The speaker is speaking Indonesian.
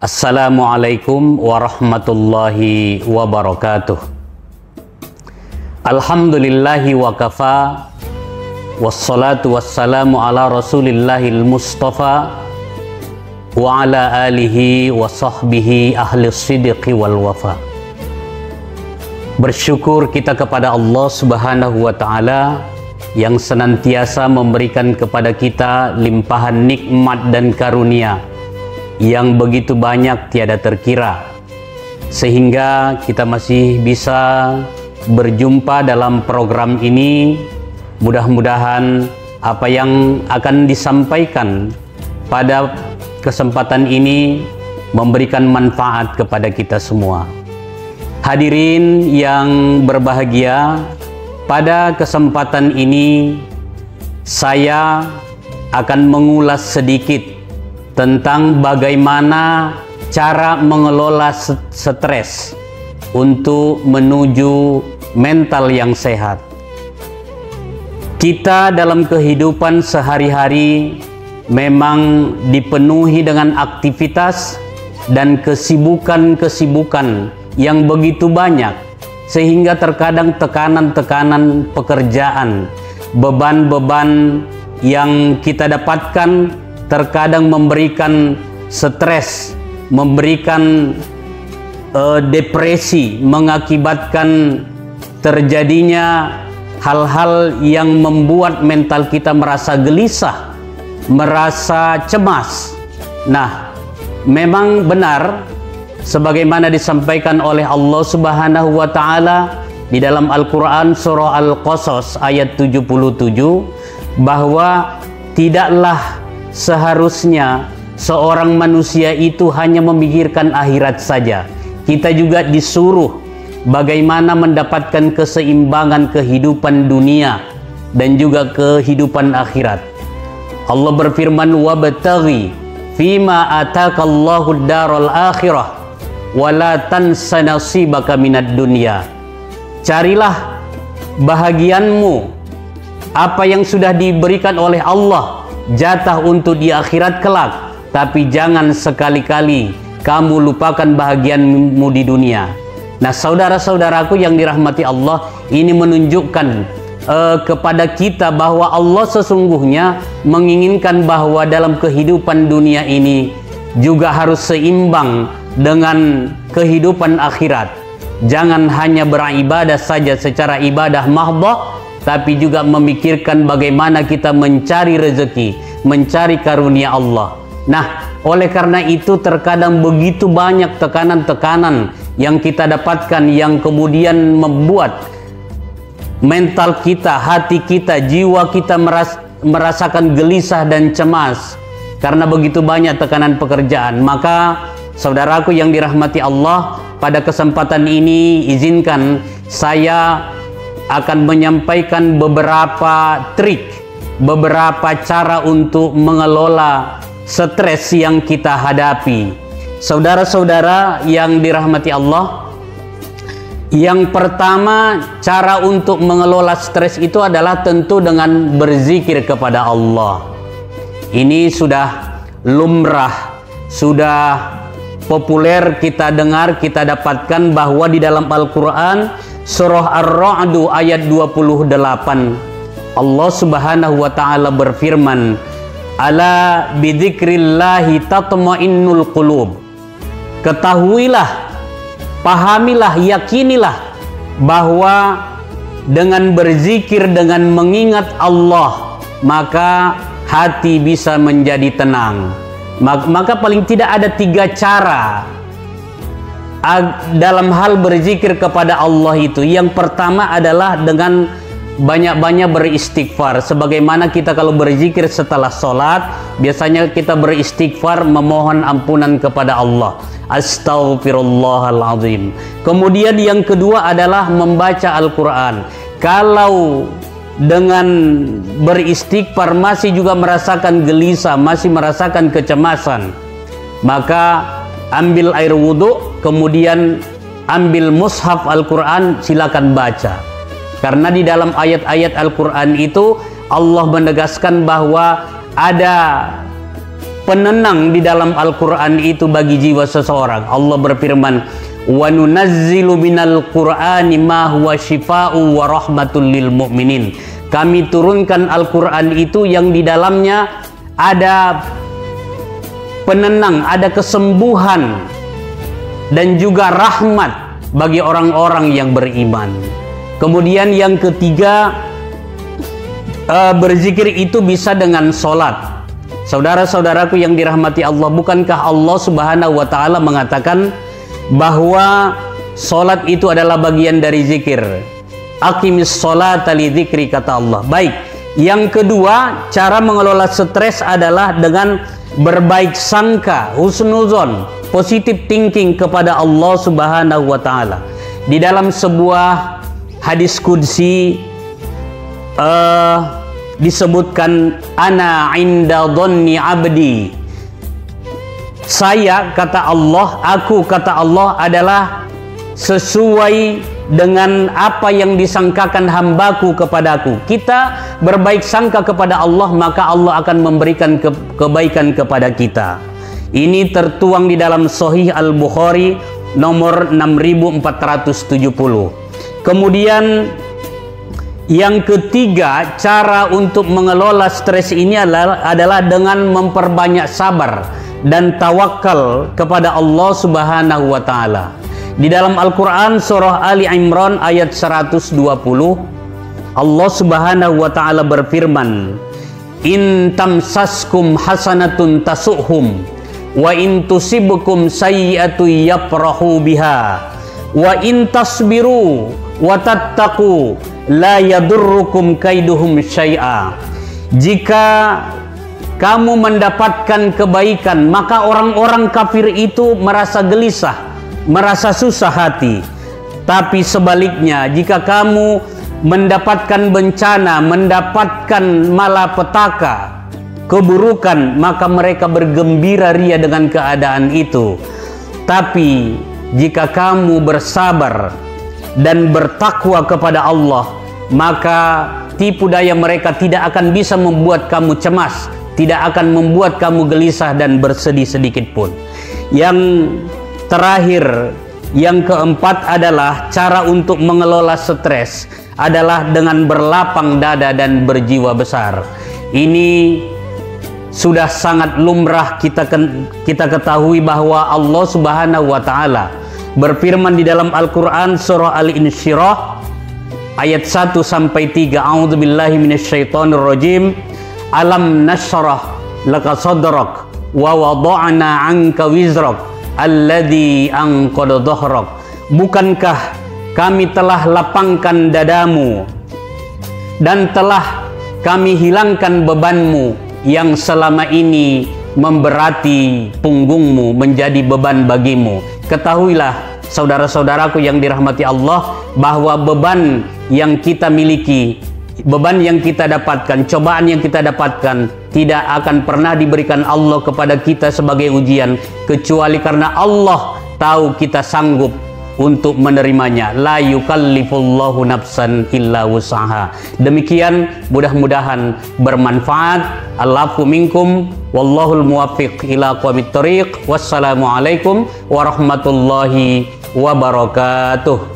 Assalamualaikum warahmatullahi wabarakatuh. Alhamdulillahi wa kafa, wassalatu wassalamu ala rasulillahil mustafa wa ala alihi wa sahbihi ahli sidqi wal wafa. Bersyukur kita kepada Allah subhanahu wa ta'ala yang senantiasa memberikan kepada kita limpahan nikmat dan karunia yang begitu banyak tiada terkira, sehingga kita masih bisa berjumpa dalam program ini. Mudah-mudahan apa yang akan disampaikan pada kesempatan ini memberikan manfaat kepada kita semua. Hadirin yang berbahagia, pada kesempatan ini saya akan mengulas sedikit tentang bagaimana cara mengelola stres untuk menuju mental yang sehat. Kita dalam kehidupan sehari-hari memang dipenuhi dengan aktivitas dan kesibukan-kesibukan yang begitu banyak, sehingga terkadang tekanan-tekanan pekerjaan, beban-beban yang kita dapatkan terkadang memberikan stres, memberikan depresi, mengakibatkan terjadinya hal-hal yang membuat mental kita merasa gelisah, merasa cemas. Nah, memang benar sebagaimana disampaikan oleh Allah Subhanahu wa taala di dalam Al-Qur'an surah Al-Qasas ayat 77 bahwa tidaklah seharusnya seorang manusia itu hanya memikirkan akhirat saja. Kita juga disuruh bagaimana mendapatkan keseimbangan kehidupan dunia dan juga kehidupan akhirat. Allah berfirman, wabtaghi fima atakallahu ad-daral akhirah wa la tansa nasibaka minad dunya. Carilah bahagianmu, apa yang sudah diberikan oleh Allah, jatah untuk di akhirat kelak, tapi jangan sekali-kali kamu lupakan bahagianmu di dunia. Nah, saudara-saudaraku yang dirahmati Allah, ini menunjukkan kepada kita bahwa Allah sesungguhnya menginginkan bahwa dalam kehidupan dunia ini juga harus seimbang dengan kehidupan akhirat. Jangan hanya beribadah saja secara ibadah mahdhah, tapi juga memikirkan bagaimana kita mencari rezeki, mencari karunia Allah. Nah, oleh karena itu terkadang begitu banyak tekanan-tekanan yang kita dapatkan yang kemudian membuat mental kita, hati kita, jiwa kita merasakan gelisah dan cemas karena begitu banyak tekanan pekerjaan. Maka saudaraku yang dirahmati Allah, pada kesempatan ini izinkan saya akan menyampaikan beberapa trik, beberapa cara untuk mengelola stres yang kita hadapi. Saudara-saudara yang dirahmati Allah, yang pertama cara untuk mengelola stres itu adalah tentu dengan berzikir kepada Allah. Ini sudah lumrah, sudah populer kita dengar, kita dapatkan bahwa di dalam Al-Quran surah Ar-Ra'd ayat 28 Allah Subhanahu wa taala berfirman, ala bidzikrillahi tatma'innul qulub. Ketahuilah, pahamilah, yakinilah bahwa dengan berzikir, dengan mengingat Allah, maka hati bisa menjadi tenang. Maka paling tidak ada 3 cara dalam hal berzikir kepada Allah itu. Yang pertama adalah dengan banyak-banyak beristighfar. Sebagaimana kita kalau berzikir setelah sholat, biasanya kita beristighfar memohon ampunan kepada Allah. Astaghfirullahaladzim. Kemudian yang kedua adalah membaca Al-Quran. Kalau dengan beristighfar masih juga merasakan gelisah, masih merasakan kecemasan, maka ambil air wudhu, kemudian ambil mushaf Al-Quran, silakan baca. Karena di dalam ayat-ayat Al-Quran itu Allah menegaskan bahwa ada penenang di dalam Al-Quran itu bagi jiwa seseorang. Allah berfirman, wa nunazzilu minal qur'ani ma huwa shifaa'u wa rahmatul lil mu'minin. Kami turunkan Al-Quran itu yang di dalamnya ada penenang, ada kesembuhan dan juga rahmat bagi orang-orang yang beriman. Kemudian yang ketiga, berzikir itu bisa dengan sholat. Saudara-saudaraku yang dirahmati Allah, bukankah Allah Subhanahu wa Ta'ala mengatakan bahwa sholat itu adalah bagian dari zikir? Aqimis sholata li dzikri, kata Allah. Baik, yang kedua, cara mengelola stres adalah dengan berbaik sangka, husnuzon, positive thinking kepada Allah Subhanahu wa Ta'ala. Di dalam sebuah hadis qudsi disebutkan, ana inda dhanni abdi. Saya, kata Allah, aku, kata Allah, adalah sesuai dengan apa yang disangkakan hambaku kepadaku. Kita berbaik sangka kepada Allah, maka Allah akan memberikan kebaikan kepada kita. Ini tertuang di dalam Sahih Al-Bukhari nomor 6470. Kemudian yang ketiga, cara untuk mengelola stres ini adalah dengan memperbanyak sabar dan tawakal kepada Allah Subhanahu wa Ta'ala. Di dalam Al-Quran surah Ali Imran ayat 120, Allah Subhanahu wa Ta'ala berfirman, in tamsaskum hasanatun tasuhum wa in tusibkum sayyi'atu yafrahu biha wa in tasbiru wa tattaqu la yadurrukum kaiduhum syai'a. Jika kamu mendapatkan kebaikan, maka orang-orang kafir itu merasa gelisah, merasa susah hati. Tapi sebaliknya, jika kamu mendapatkan bencana, mendapatkan malapetaka, keburukan, maka mereka bergembira ria dengan keadaan itu. Tapi jika kamu bersabar dan bertakwa kepada Allah, maka tipu daya mereka tidak akan bisa membuat kamu cemas, tidak akan membuat kamu gelisah dan bersedih sedikit pun. Yang terakhir, yang keempat adalah cara untuk mengelola stres adalah dengan berlapang dada dan berjiwa besar. Ini sudah sangat lumrah kita ketahui bahwa Allah Subhanahu wa Ta'ala berfirman di dalam Al-Quran surah Al-Insyirah ayat 1 sampai 3. A'udzubillahi minasyaitonir rajim. Alam nashrah laka sadrak wa wada'na 'anka wizrak alladzi anqadha dhahrak. Bukankah kami telah lapangkan dadamu dan telah kami hilangkan bebanmu yang selama ini memberati punggungmu, menjadi beban bagimu. Ketahuilah saudara-saudaraku yang dirahmati Allah, bahwa beban yang kita miliki, beban yang kita dapatkan, cobaan yang kita dapatkan tidak akan pernah diberikan Allah kepada kita sebagai ujian, kecuali karena Allah tahu kita sanggup untuk menerimanya. La yukallifullahu nafsan illa wus'aha. Demikian, mudah-mudahan bermanfaat. Allahu minkum wallahul muwaffiq ila aqwamit thoriq. Wassalamualaikum warahmatullahi wabarakatuh.